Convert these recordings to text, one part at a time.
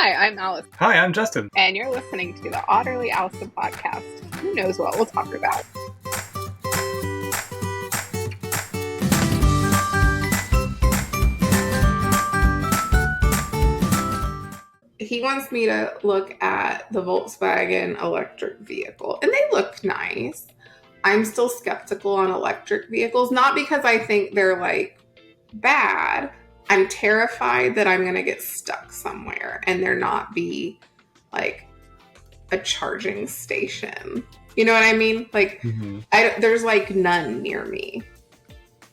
Hi, I'm Allison. Hi, I'm Justin. And you're listening to the Otterly Owlsome podcast. Who knows what we'll talk about? He wants me to look at the Volkswagen electric vehicle, and they look nice. I'm still skeptical on electric vehicles, not because I think they're like bad. I'm terrified that I'm going to get stuck somewhere and there not be like a charging station. You know what I mean? Like, there's like none near me.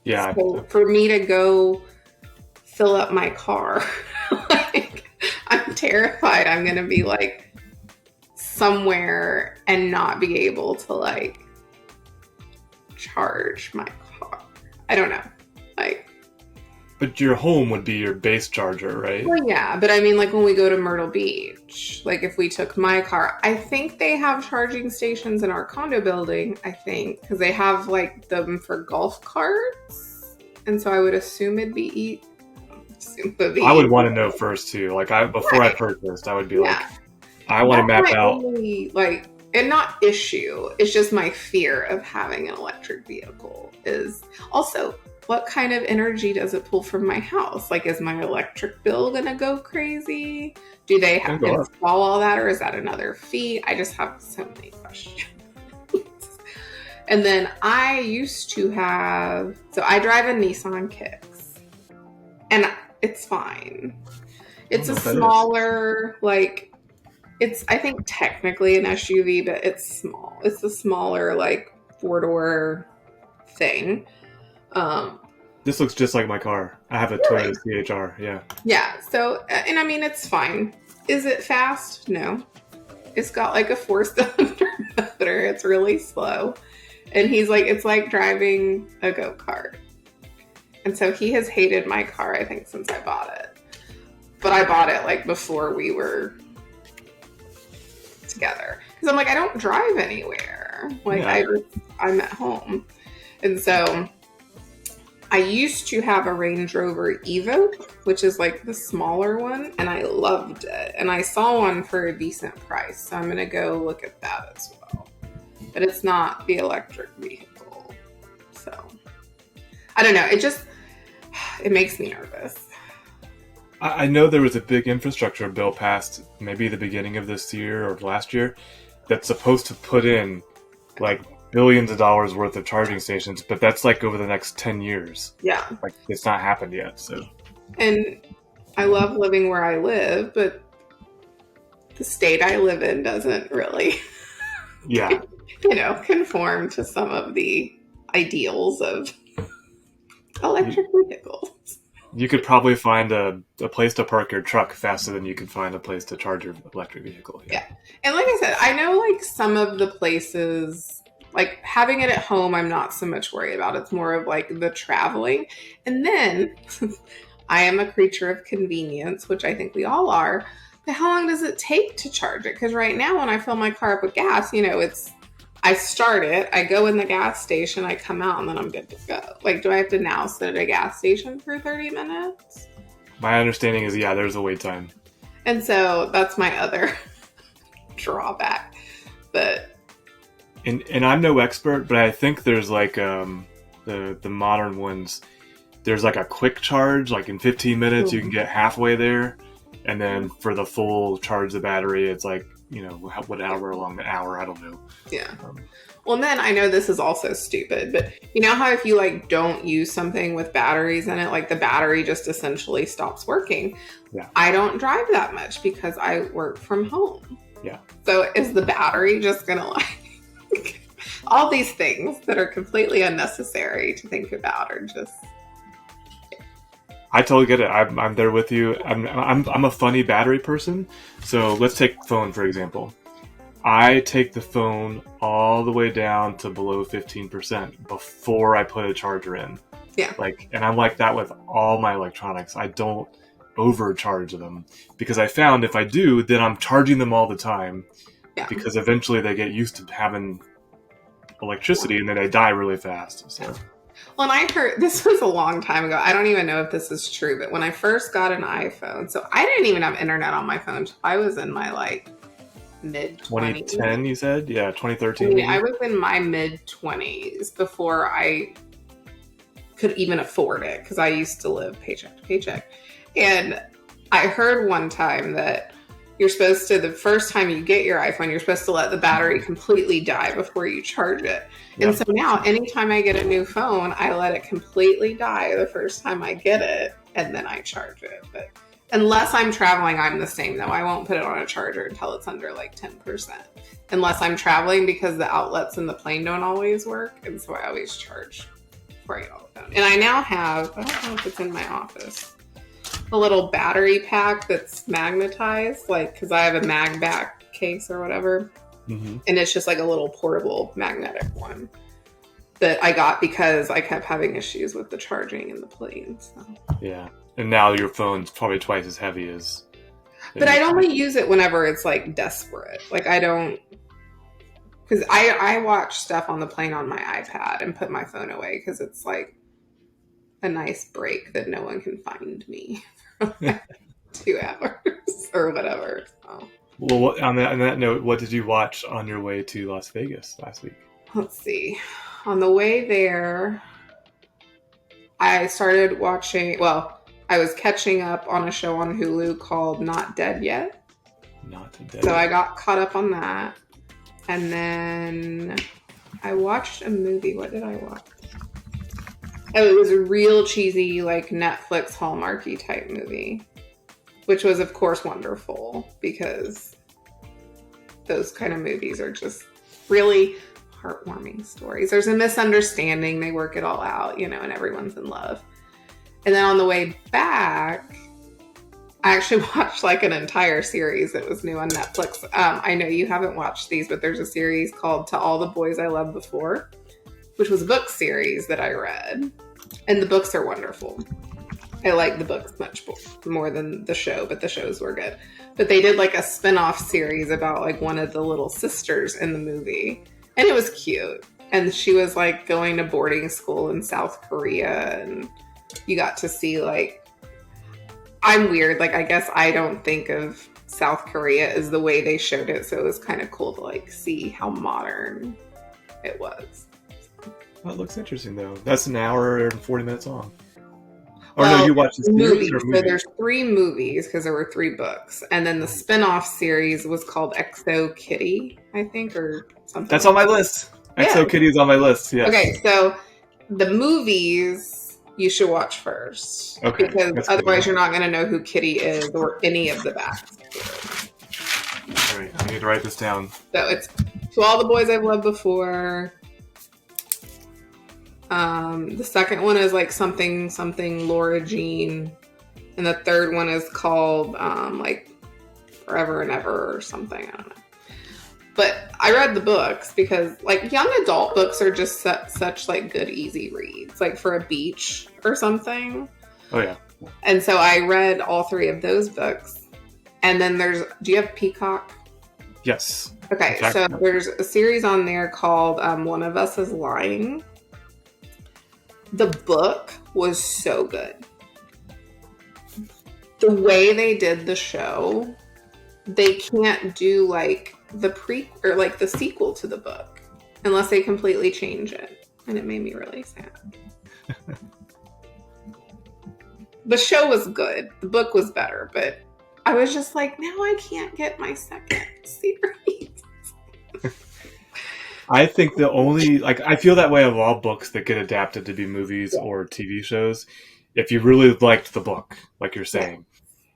Yeah. So for me to go fill up my car, like, I'm terrified I'm going to be like somewhere and not be able to like charge my car. I don't know. But your home would be your base charger, right? Well, yeah, but I mean, like when we go to Myrtle Beach, like if we took my car, I think they have charging stations in our condo building, I think, because they have like them for golf carts. And so I would assume it'd be I would want to know first too. Like before I purchased, I would be like, I want to map out. Only, like, and not issue. It's just my fear of having an electric vehicle is also, what kind of energy does it pull from my house? Like, is my electric bill going to go crazy? Do they have to install all that, or is that another fee? I just have so many questions. And then I used to have, so I drive a Nissan Kicks, and it's fine. It's a smaller, like, it's, I think technically an SUV, but it's small. It's a smaller, like, four-door thing. This looks just like my car. I have a Toyota CHR. Yeah. So, and I mean, it's fine. Is it fast? No. It's got like a 4-cylinder motor. It's really slow. And he's like, it's like driving a go-kart. And so he has hated my car, I think, since I bought it. But I bought it like before we were together. Because I'm like, I don't drive anywhere. Like, I'm at home. And so I used to have a Range Rover Evoque, which is like the smaller one, and I loved it. And I saw one for a decent price, so I'm going to go look at that as well. But it's not the electric vehicle. So, I don't know. It makes me nervous. I know there was a big infrastructure bill passed maybe the beginning of this year or last year that's supposed to put in like billions of dollars worth of charging stations, but that's like over the next 10 years. Yeah. Like, it's not happened yet, so. And I love living where I live, but the state I live in doesn't really, conform to some of the ideals of electric vehicles. You could probably find a place to park your truck faster than you could find a place to charge your electric vehicle. Yeah. And like I said, I know like some of the places, like having it at home, I'm not so much worried about. It's more of like the traveling. And then I am a creature of convenience, which I think we all are. But how long does it take to charge it? Because right now when I fill my car up with gas, I start it, I go in the gas station, I come out, and then I'm good to go. Like, do I have to now sit at a gas station for 30 minutes? My understanding is, there's a wait time. And so that's my other drawback. But And I'm no expert, but I think there's like the modern ones. There's like a quick charge, like in 15 minutes you can get halfway there, and then for the full charge the battery, it's like whatever along the hour. I don't know. Yeah. Well, and then I know this is also stupid, but you know how if you like don't use something with batteries in it, like the battery just essentially stops working. Yeah. I don't drive that much because I work from home. Yeah. So is the battery just gonna like all these things that are completely unnecessary to think about are just. I totally get it. I'm there with you. I'm a funny battery person. So let's take phone for example. I take the phone all the way down to below 15% before I put a charger in. Yeah. And I'm like that with all my electronics. I don't overcharge them because I found if I do, then I'm charging them all the time. Yeah. Because eventually they get used to having electricity and then they die really fast. So. Well, and I heard this was a long time ago. I don't even know if this is true, but when I first got an iPhone, so I didn't even have internet on my phone till I was in my like mid 20s. 2010, you said? Yeah, 2013 I mean, maybe? I was in my mid 20s before I could even afford it because I used to live paycheck to paycheck. And I heard one time that you're supposed to, the first time you get your iPhone, you're supposed to let the battery completely die before you charge it. Yeah. And so now, anytime I get a new phone, I let it completely die the first time I get it, and then I charge it. But unless I'm traveling, I'm the same though. I won't put it on a charger until it's under like 10%. Unless I'm traveling, because the outlets in the plane don't always work. And so I always charge before I get on the phone. And I now have, I don't know if it's in my office, a little battery pack that's magnetized, like, because I have a mag back case or whatever. Mm-hmm. And it's just like a little portable magnetic one that I got because I kept having issues with the charging in the plane. So. Yeah. And now your phone's probably twice as heavy as... But I'd only use it whenever it's like desperate. Like I don't... Because I watch stuff on the plane on my iPad and put my phone away because it's like a nice break that no one can find me for like 2 hours or whatever. So. Well, on that note, what did you watch on your way to Las Vegas last week? Let's see. On the way there, I started watching, well, I was catching up on a show on Hulu called Not Dead Yet. Not Dead. So I got caught up on that. And then I watched a movie. What did I watch? Oh, it was a real cheesy, like Netflix Hallmarky type movie, which was, of course, wonderful because those kind of movies are just really heartwarming stories. There's a misunderstanding. They work it all out, and everyone's in love. And then on the way back, I actually watched like an entire series that was new on Netflix. I know you haven't watched these, but there's a series called To All the Boys I Loved Before, which was a book series that I read. And the books are wonderful. I like the books much more than the show, but the shows were good. But they did like a spin-off series about like one of the little sisters in the movie. And it was cute. And she was like going to boarding school in South Korea. And you got to see like, I'm weird. Like, I guess I don't think of South Korea as the way they showed it. So it was kind of cool to like see how modern it was. That looks interesting, though. That's an hour and 40 minutes long. Or well, no, you watched the series or movie? So there's 3 movies because there were 3 books. And then the spin-off series was called Exo Kitty, I think, or something. That's on my list. Yeah. Exo Kitty is on my list, yes. Okay, so the movies you should watch first. Okay. Because otherwise you're not going to know who Kitty is or any of the backstory. All right, I need to write this down. So it's To All the Boys I've Loved Before. The second one is like something Laura Jean, and the third one is called like Forever and Ever or something. I don't know. But I read the books because like young adult books are just such like good easy reads, like for a beach or something. Oh yeah. And so I read all 3 of those books. And then do you have Peacock? Yes. Okay, so there's a series on there called One of Us is Lying. The book was so good. The way they did the show, they can't do like or like the sequel to the book unless they completely change it. And it made me really sad. The show was good. The book was better, but I was just like, now I can't get my second series. I think the only, I feel that way of all books that get adapted to be movies or TV shows. If you really liked the book, like you're saying,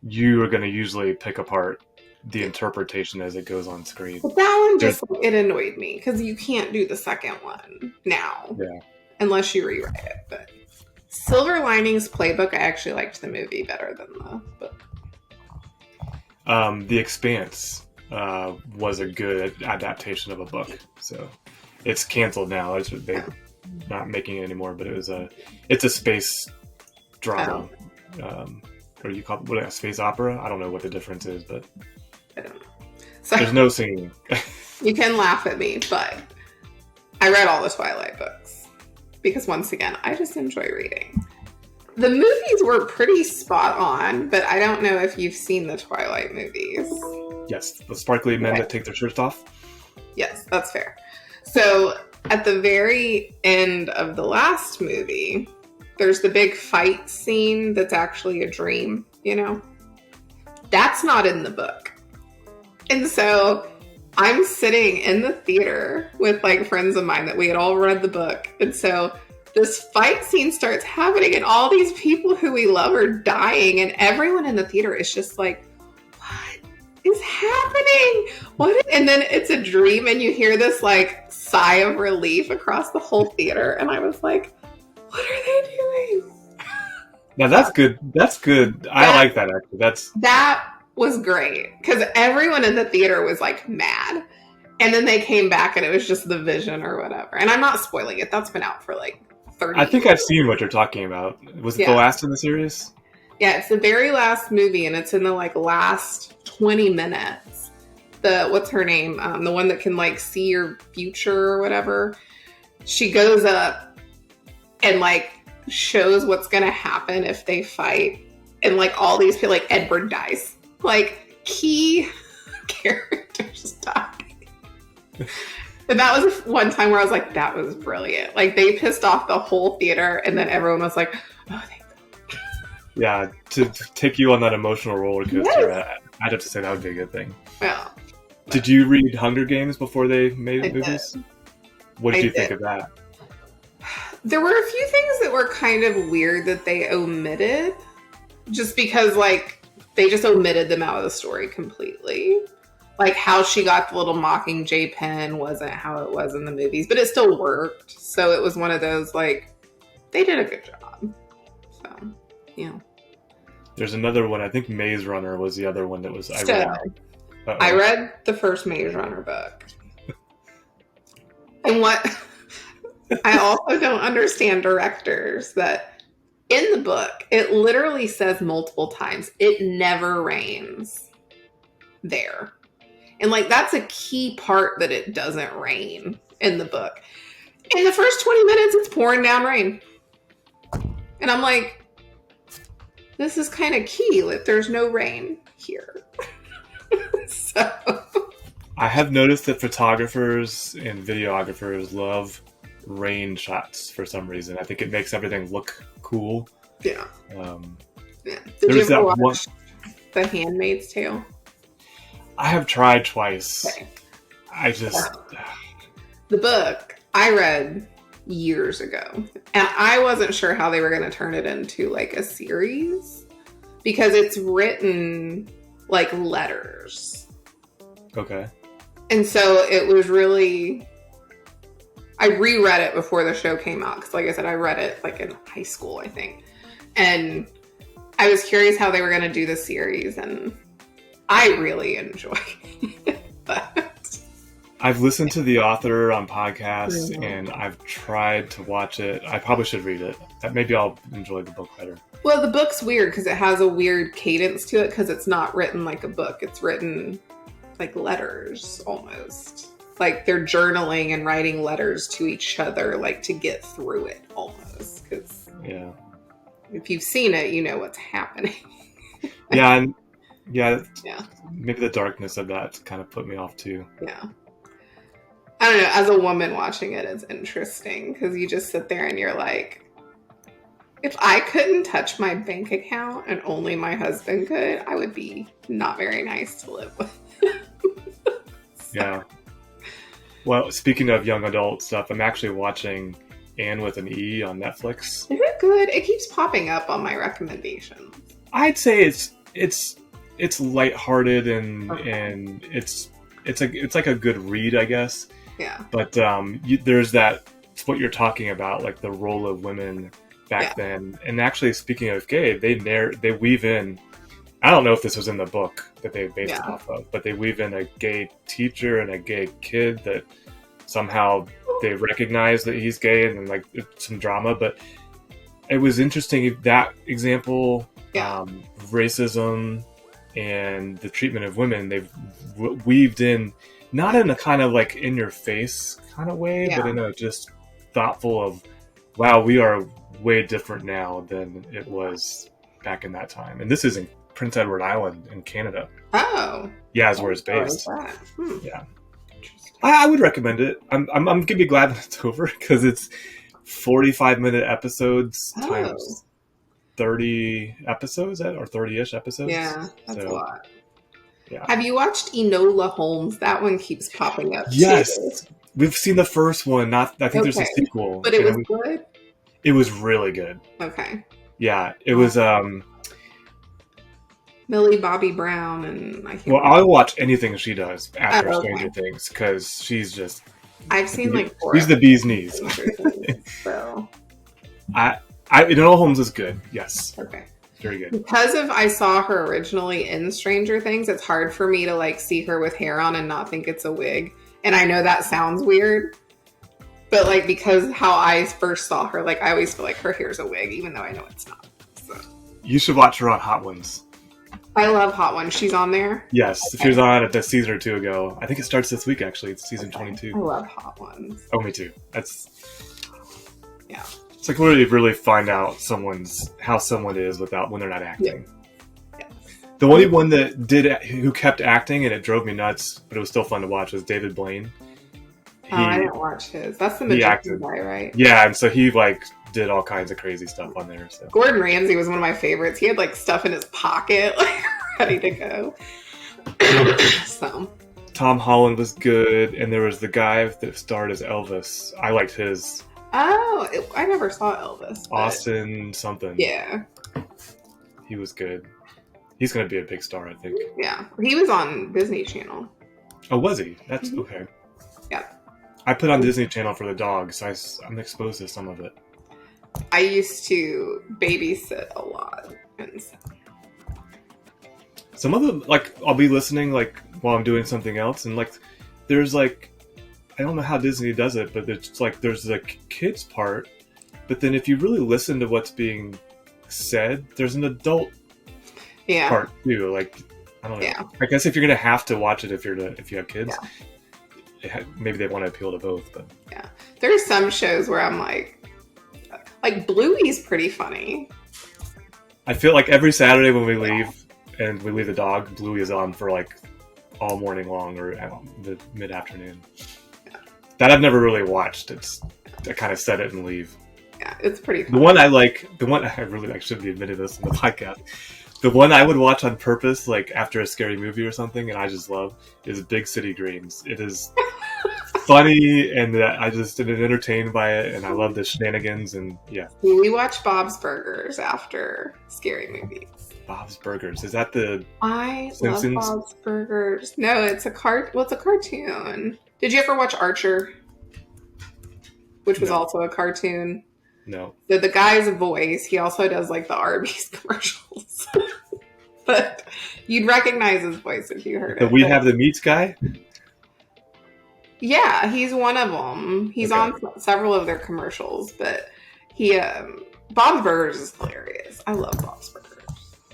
you are going to usually pick apart the interpretation as it goes on screen. But that one just, it annoyed me because you can't do the second one now. Yeah. Unless you rewrite it. But Silver Linings Playbook, I actually liked the movie better than the book. The Expanse was a good adaptation of a book, so it's canceled now. They're not making it anymore, but it's a space drama. Or you call it a space opera? I don't know what the difference is, but I don't know. So, there's no singing. You can laugh at me, but I read all the Twilight books, because once again, I just enjoy reading. The movies were pretty spot on, but I don't know if you've seen the Twilight movies. Yes, the sparkly men that take their shirts off. Yes, that's fair. So at the very end of the last movie, there's the big fight scene that's actually a dream, you know? That's not in the book. And so I'm sitting in the theater with like friends of mine that we had all read the book. And so this fight scene starts happening and all these people who we love are dying. And everyone in the theater is just like, what is happening? And then it's a dream and you hear this like sigh of relief across the whole theater. And I was like, what are they doing? Now that's good. That's good. I like that actually. That was great because everyone in the theater was like mad. And then they came back and it was just the vision or whatever. And I'm not spoiling it. That's been out for like 30 I think years. I've seen what you're talking about. Was it the last in the series? Yeah, it's the very last movie and it's in the like last 20 minutes. What's her name? The one that can like see your future or whatever. She goes up and like shows what's gonna happen if they fight. And like all these people, like Edward dies. Like key characters die. And that was one time where I was like, that was brilliant. Like they pissed off the whole theater and then everyone was like, oh, thank God. Yeah, to take you on that emotional roller coaster, I'd have to say that would be a good thing. Yeah. Did you read Hunger Games before they made movies? Did. What did you think of that? There were a few things that were kind of weird that they omitted. Just because, like, they just omitted them out of the story completely. Like, how she got the little Mockingjay pen wasn't how it was in the movies. But it still worked. So it was one of those, like, they did a good job. So, yeah. There's another one. I think Maze Runner was the other one that was... I read the first Maze Runner book. And what... I also don't understand directors that in the book, it literally says multiple times, it never rains there. And like, that's a key part that it doesn't rain in the book. In the first 20 minutes, it's pouring down rain. And I'm like, this is kind of key that there's no rain here. So I have noticed that photographers and videographers love rain shots for some reason. I think it makes everything look cool. Yeah. Yeah. Did you ever watch The Handmaid's Tale? I have tried twice. Okay. I just... The book I read years ago. And I wasn't sure how they were going to turn it into like a series. Because it's written like letters. Okay. And so it was really... I reread it before the show came out because, like I said, I read it like in high school, I think. And I was curious how they were going to do the series, and I really enjoyed it. But I've listened to the author on podcasts, and I've tried to watch it. I probably should read it. Maybe I'll enjoy the book better. Well, the book's weird because it has a weird cadence to it because it's not written like a book. It's written like letters almost. Like they're journaling and writing letters to each other, like to get through it almost. Because if you've seen it, you know what's happening. Yeah. Maybe the darkness of that kind of put me off too. Yeah. I don't know. As a woman watching it, it's interesting because you just sit there and you're like, if I couldn't touch my bank account and only my husband could, I would be not very nice to live with. Yeah. Well, speaking of young adult stuff, I'm actually watching Anne with an E on Netflix. Is it good? It keeps popping up on my recommendations. I'd say it's lighthearted and it's like a good read, I guess. Yeah. But there's that. It's what you're talking about, like the role of women back then. And actually, speaking of gay, they weave in. I don't know if this was in the book that they based it off of, but they weave in a gay teacher and a gay kid that somehow they recognize that he's gay and then like some drama. But it was interesting, that example, racism and the treatment of women, they've weaved in, not in a kind of like in your face kind of way, but in a just thoughtful of wow, we are way different now than it was back in that time. And this is in Prince Edward Island in Canada. Oh. Yeah, is where it's based. That? Yeah. I would recommend it. I'm gonna be glad when it's over because it's 45-minute episodes times 30 episodes or 30-ish episodes. Yeah, that's a lot. Yeah. Have you watched Enola Holmes? That one keeps popping up. Yes, too. we've seen the first one. I think there's a sequel, but it was good. It was really good. Okay. Yeah, it was. Millie Bobby Brown and I'll watch anything she does after Stranger Things because she's just. I've seen like 4. She's the bee's knees. So. Enola Holmes is good. Yes. Okay. Very good. Because I saw her originally in Stranger Things, it's hard for me to like see her with hair on and not think it's a wig. And I know that sounds weird, but like because how I first saw her, like I always feel like her hair's a wig, even though I know it's not. So. You should watch her on Hot Ones. I love Hot Ones. She's on there? Yes. Okay. She was on it a season or two ago. I think it starts this week, actually. It's season 22. I love Hot Ones. Oh, me too. Yeah. It's like where you really find out how someone is when they're not acting. Yeah. The only one who kept acting and it drove me nuts, but it was still fun to watch was David Blaine. I didn't watch his. That's the magician guy, right? Yeah, and so he like did all kinds of crazy stuff on there. So. Gordon Ramsay was one of my favorites. He had like stuff in his pocket, like ready to go. So. Tom Holland was good, and there was the guy that starred as Elvis. I liked his. Oh, I never saw Elvis. Austin something. Yeah. He was good. He's going to be a big star, I think. Yeah. He was on Disney Channel. Oh, was he? That's okay. Yeah. I put on Disney Channel for the dog, so I'm exposed to some of it. I used to babysit a lot. And so. Some of them, like, I'll be listening, like, while I'm doing something else, and, like, there's, like, I don't know how Disney does it, but it's like there's the kids part, but then if you really listen to what's being said, there's an adult part too. Like I don't know. Yeah. I guess if you're gonna have to watch it if you have kids, maybe they want to appeal to both. But yeah, there's some shows where I'm like Bluey's pretty funny. I feel like every Saturday when we leave and we leave the dog, Bluey is on for like all morning long or the mid-afternoon. That I've never really watched. I kind of set it and leave. Yeah, it's pretty fun. The one I should be admitting this in the podcast. The one I would watch on purpose, like after a scary movie or something, and I just love, is Big City Greens. It is funny, and I just am entertained by it, and I love the shenanigans, and yeah. We watch Bob's Burgers after scary movies. Bob's Burgers. Is that the Simpsons? Love Bob's Burgers. No, it's a cartoon. Did you ever watch Archer? Which was also a cartoon. No. The guy's voice, he also does like the Arby's commercials. But you'd recognize his voice if you heard it. We have the meats guy? Yeah, he's one of them. He's on several of their commercials, but Bob's Burgers is hilarious. I love Bob's Burgers.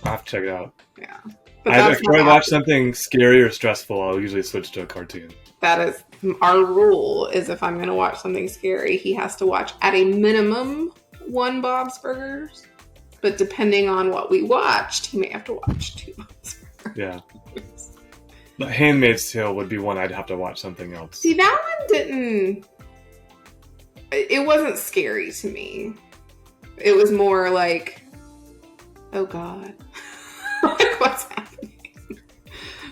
I'll have to check it out. Yeah. If I watch something scary or stressful, I'll usually switch to a cartoon. That is our rule, is if I'm going to watch something scary, he has to watch at a minimum 1 Bob's Burgers. But depending on what we watched, he may have to watch 2 Bob's Burgers. Yeah. The Handmaid's Tale would be one I'd have to watch something else. See, that one didn't... It wasn't scary to me. It was more like, oh God. Like, what's happening?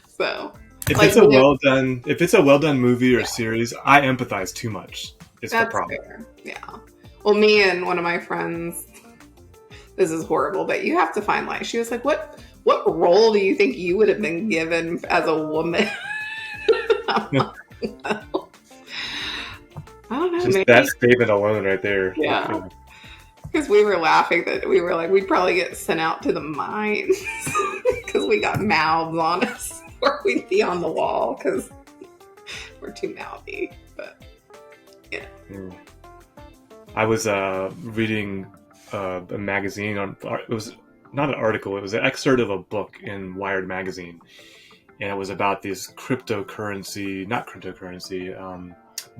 So... If it's a well done movie or series, I empathize too much. It's the problem. Fair. Yeah. Well, me and one of my friends, this is horrible, but you have to find life. She was like, "What role do you think you would have been given as a woman?" I don't know. Just that statement alone, right there. Yeah. Because we were laughing that we were like, we'd probably get sent out to the mines because we got mouths on us. Or we'd be on the wall because we're too mouthy. But yeah. I was reading a magazine it was not an article, it was an excerpt of a book in Wired magazine, and it was about this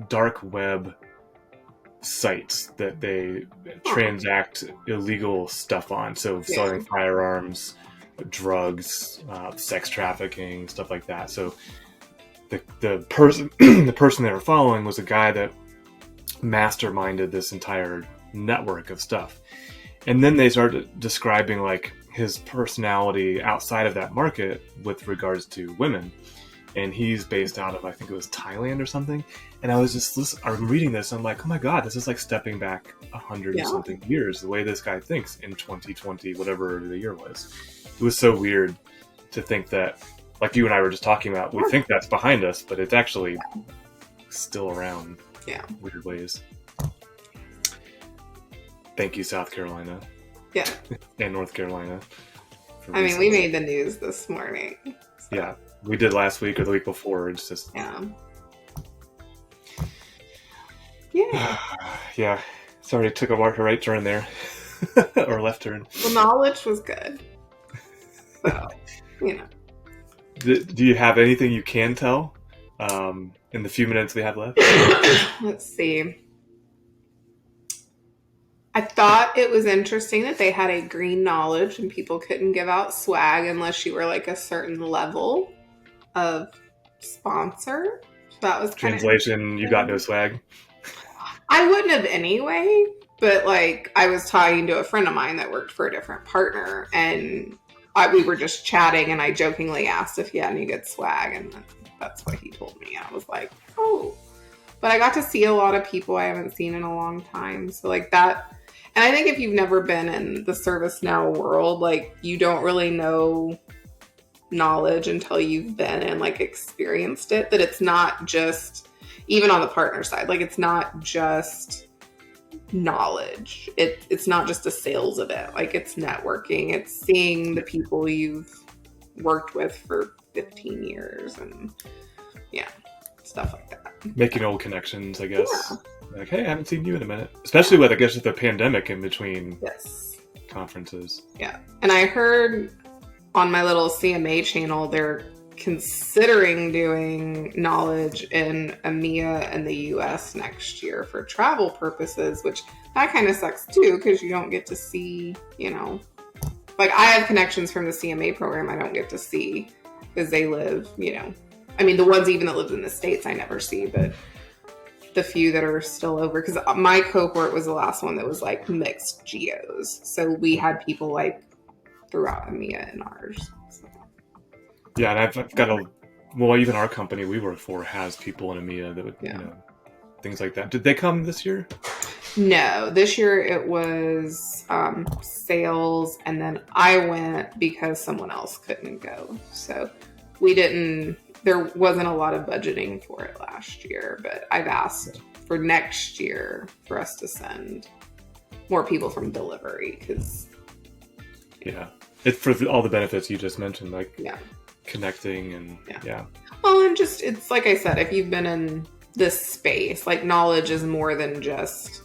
dark web sites that they transact illegal stuff on. So selling Yeah. firearms, drugs, sex trafficking, stuff like that. So the person the person they were following was a guy that masterminded this entire network of stuff. And then they started describing like his personality outside of that market with regards to women. And he's based out of, I think it was Thailand or something. And I was just I'm reading this, and I'm like, oh my God, this is like stepping back 100 and something years, the way this guy thinks in 2020, whatever the year was. It was so weird to think that, like you and I were just talking about, we think that's behind us, but it's actually still around in weird ways. Thank you, South Carolina. Yeah. And North Carolina. I mean, we made the news this morning. So. Yeah. We did last week or the week before. It's just... Yeah. Yeah. Sorry, it took a right turn there. Or left turn. The knowledge was good. So, Do you have anything you can tell in the few minutes we have left? Let's see. I thought it was interesting that they had a green knowledge and people couldn't give out swag unless you were like a certain level of sponsor. That was translation. You got no swag. I wouldn't have anyway, but like I was talking to a friend of mine that worked for a different partner, and we were just chatting, and I jokingly asked if he had any good swag, and that's what he told me. I was like, oh, but I got to see a lot of people I haven't seen in a long time, so like that. And I think if you've never been in the ServiceNow world, like you don't really know knowledge until you've been and like experienced it, that it's not just, even on the partner side, like it's not just knowledge. It's not just a sales event. Like it's networking. It's seeing the people you've worked with for 15 years and stuff like that. Making old connections, I guess. Yeah. Like, hey, I haven't seen you in a minute. Especially with, I guess, with the pandemic in between conferences. Yeah. And I heard on my little CMA channel, they're considering doing knowledge in EMEA and the US next year for travel purposes, which that kind of sucks too, because you don't get to see, like I have connections from the CMA program I don't get to see because they live, I mean, the ones even that lived in the States I never see, but the few that are still over, because my cohort was the last one that was like mixed geos. So we had people like throughout EMEA in ours. So. Yeah, and I've got even our company we work for has people in EMEA that would, things like that. Did they come this year? No, this year it was sales, and then I went because someone else couldn't go. So there wasn't a lot of budgeting for it last year, but I've asked for next year for us to send more people from delivery because... Yeah. It's for all the benefits you just mentioned, like connecting and Well, and just, it's like I said, if you've been in this space, like knowledge is more than just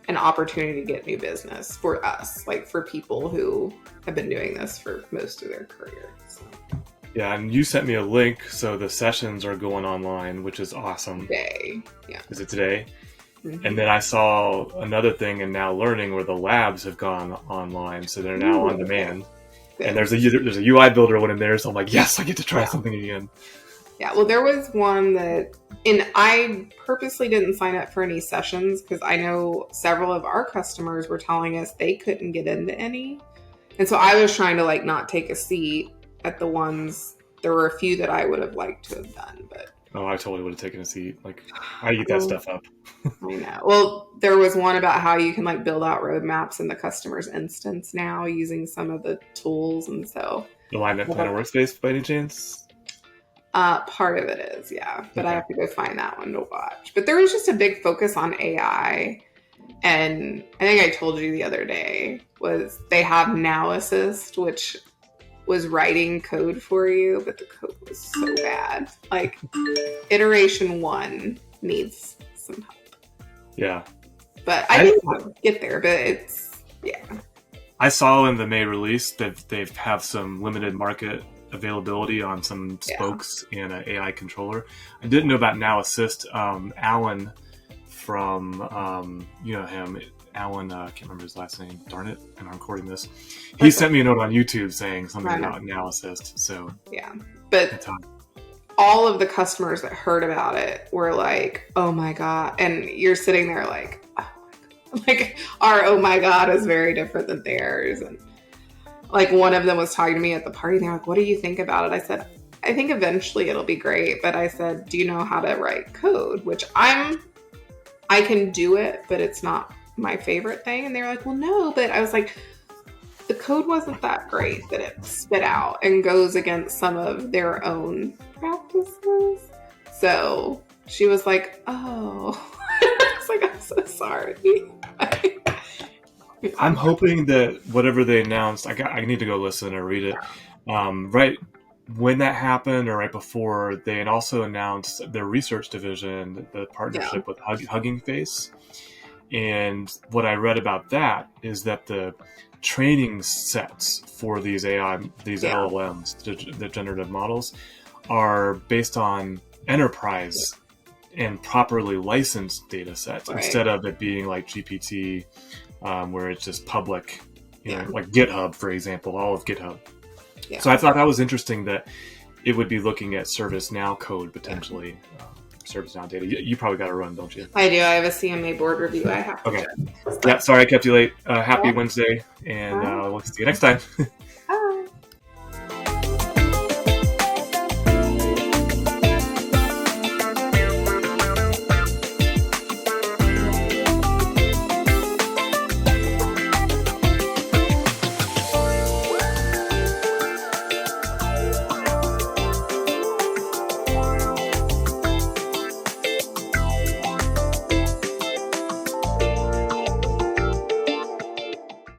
an opportunity to get new business for us, like for people who have been doing this for most of their career. So. Yeah, and you sent me a link, so the sessions are going online, which is awesome. Today, Is it today? Mm-hmm. And then I saw another thing in Now Learning where the labs have gone online, so they're now on demand. Good. And there's a UI builder one in there, so I'm like, yes, I get to try something again. Yeah, well, there was one that, and I purposely didn't sign up for any sessions because I know several of our customers were telling us they couldn't get into any. And so I was trying to like not take a seat at the ones. There were a few that I would have liked to have done, but I totally would have taken a seat. Like, I eat that stuff up. I know. Well, there was one about how you can like build out roadmaps in the customer's instance now using some of the tools, and so Alignment Planner Workspace by any chance? Part of it is, but I have to go find that one to watch. But there was just a big focus on AI, and I think I told you the other day was they have Now Assist, which was writing code for you, but the code was so bad. Like iteration 1 needs some help. Yeah. But I think I'll get there, but it's, I saw in the May release that they have some limited market availability on some spokes and an AI controller. I didn't know about Now Assist. Alan from you know him, Alan. I can't remember his last name. Darn it! And I'm recording this. He sent me a note on YouTube saying something about Now Assist. So yeah, but all of the customers that heard about it were like, "Oh my god!" And you're sitting there like, "Oh my god!" Like our "Oh my god" is very different than theirs. And like one of them was talking to me at the party. And they're like, "What do you think about it?" I said, "I think eventually it'll be great." But I said, "Do you know how to write code?" Which I can do it, but it's not my favorite thing. And they're like, "Well, no," but I was like, the code wasn't that great that it spit out and goes against some of their own practices. So she was like, "Oh," I was like, "I'm so sorry." I'm hoping that whatever they announced, I need to go listen or read it. Right when that happened, or right before, they had also announced their research division, the partnership with Hugging Face. And what I read about that is that the training sets for these LLMs, the generative models, are based on enterprise and properly licensed data sets, instead of it being like GPT, where it's just public, you know, like GitHub, for example, all of GitHub. Yeah. So I thought that was interesting that it would be looking at ServiceNow code potentially. ServiceNow data. You probably got to run, don't you? I do. I have a CMA board review I have to check. Yeah, sorry I kept you late. Happy Wednesday, and we'll see you next time.